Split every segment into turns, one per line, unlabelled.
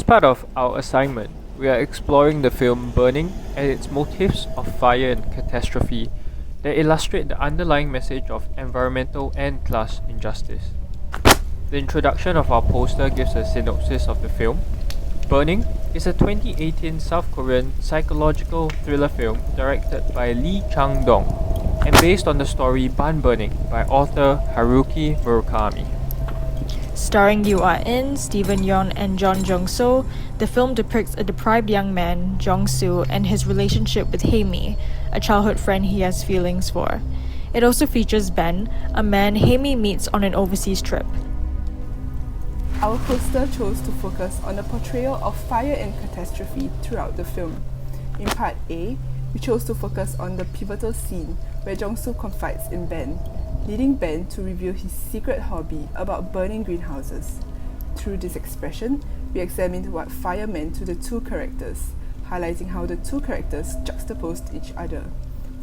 part of our assignment, we are exploring the film Burning and its motifs of fire and catastrophe that illustrate the underlying message of environmental and class injustice. The introduction of our poster gives a synopsis of the film. Burning is a 2018 South Korean psychological thriller film directed by Lee Chang-dong and based on the story Ban Burning by author Haruki Murakami.
Starring Yoo Ah-in, Steven Yeun, and John Jung-soo, the film depicts a deprived young man, Jong-soo, and his relationship with Hae-mi, a childhood friend he has feelings for. It also features Ben, a man Hae-mi meets on an overseas trip.
Our poster chose to focus on the portrayal of fire and catastrophe throughout the film. In part A, we chose to focus on the pivotal scene where Jong-soo confides in Ben, leading Ben to reveal his secret hobby about burning greenhouses. Through this expression, we examined what fire meant to the two characters, highlighting how the two characters juxtaposed each other.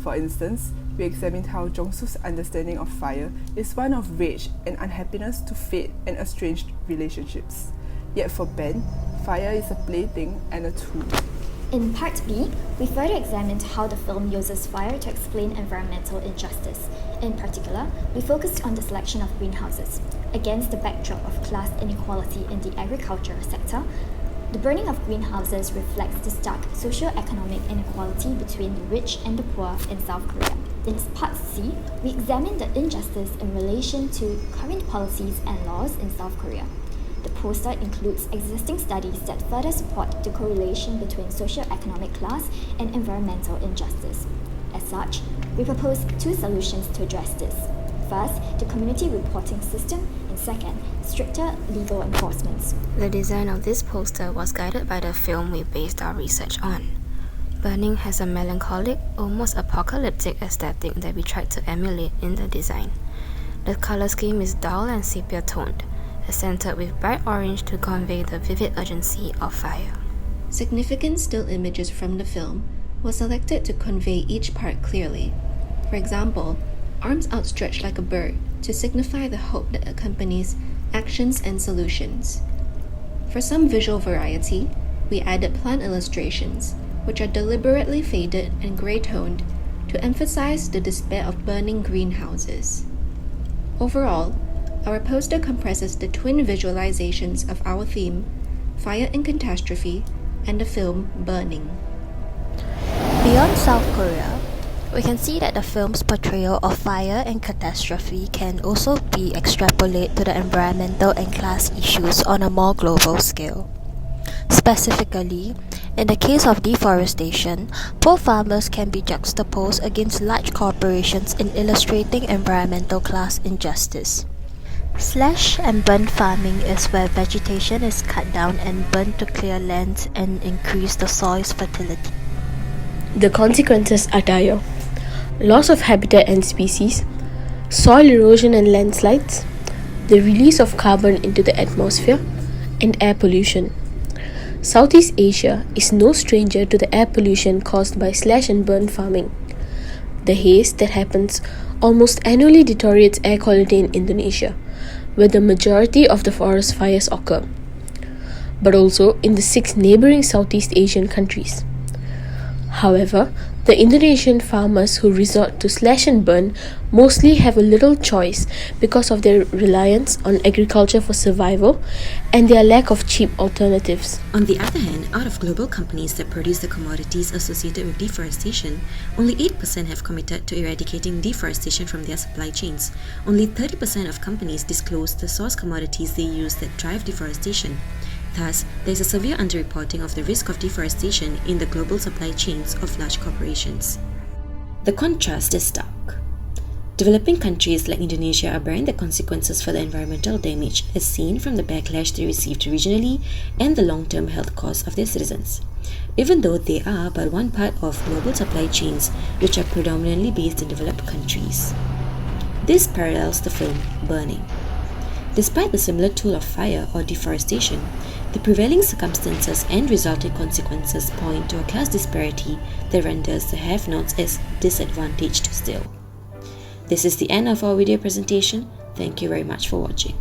For instance, we examined how Jong-soo's understanding of fire is one of rage and unhappiness to fate and estranged relationships. Yet for Ben, fire is a plaything and a tool.
In Part B, we further examined how the film uses fire to explain environmental injustice. In particular, we focused on the selection of greenhouses. Against the backdrop of class inequality in the agricultural sector, the burning of greenhouses reflects the stark socio-economic inequality between the rich and the poor in South Korea. In Part C, we examined the injustice in relation to current policies and laws in South Korea. The poster includes existing studies that further support the correlation between socio-economic class and environmental injustice. As such, we propose two solutions to address this. First, the community reporting system, and second, stricter legal enforcement.
The design of this poster was guided by the film we based our research on. Burning has a melancholic, almost apocalyptic aesthetic that we tried to emulate in the design. The color scheme is dull and sepia-toned, accented with bright orange to convey the vivid urgency of fire.
Significant still images from the film were selected to convey each part clearly. For example, arms outstretched like a bird to signify the hope that accompanies actions and solutions. For some visual variety, we added plant illustrations, which are deliberately faded and grey-toned to emphasize the despair of burning greenhouses. Overall, our poster compresses the twin visualizations of our theme, fire and catastrophe, and the film Burning.
Beyond South Korea, we can see that the film's portrayal of fire and catastrophe can also be extrapolated to the environmental and class issues on a more global scale. Specifically, in the case of deforestation, poor farmers can be juxtaposed against large corporations in illustrating environmental class injustice. Slash and burn farming is where vegetation is cut down and burned to clear lands and increase the soil's fertility.
The consequences are dire. Loss of habitat and species, soil erosion and landslides, the release of carbon into the atmosphere, and air pollution. Southeast Asia is no stranger to the air pollution caused by slash and burn farming. The haze that happens almost annually deteriorates air quality in Indonesia, where the majority of the forest fires occur, but also in the 6 neighboring Southeast Asian countries. However, the Indonesian farmers who resort to slash and burn mostly have a little choice because of their reliance on agriculture for survival and their lack of cheap alternatives.
On the other hand, out of global companies that produce the commodities associated with deforestation, only 8% have committed to eradicating deforestation from their supply chains. Only 30% of companies disclose the source commodities they use that drive deforestation. Thus, there is a severe underreporting of the risk of deforestation in the global supply chains of large corporations. The contrast is stark. Developing countries like Indonesia are bearing the consequences for the environmental damage as seen from the backlash they received regionally and the long-term health costs of their citizens, even though they are but one part of global supply chains which are predominantly based in developed countries. This parallels the film Burning. Despite the similar tool of fire or deforestation, the prevailing circumstances and resulting consequences point to a class disparity that renders the have-nots as disadvantaged still. This is the end of our video presentation. Thank you very much for watching.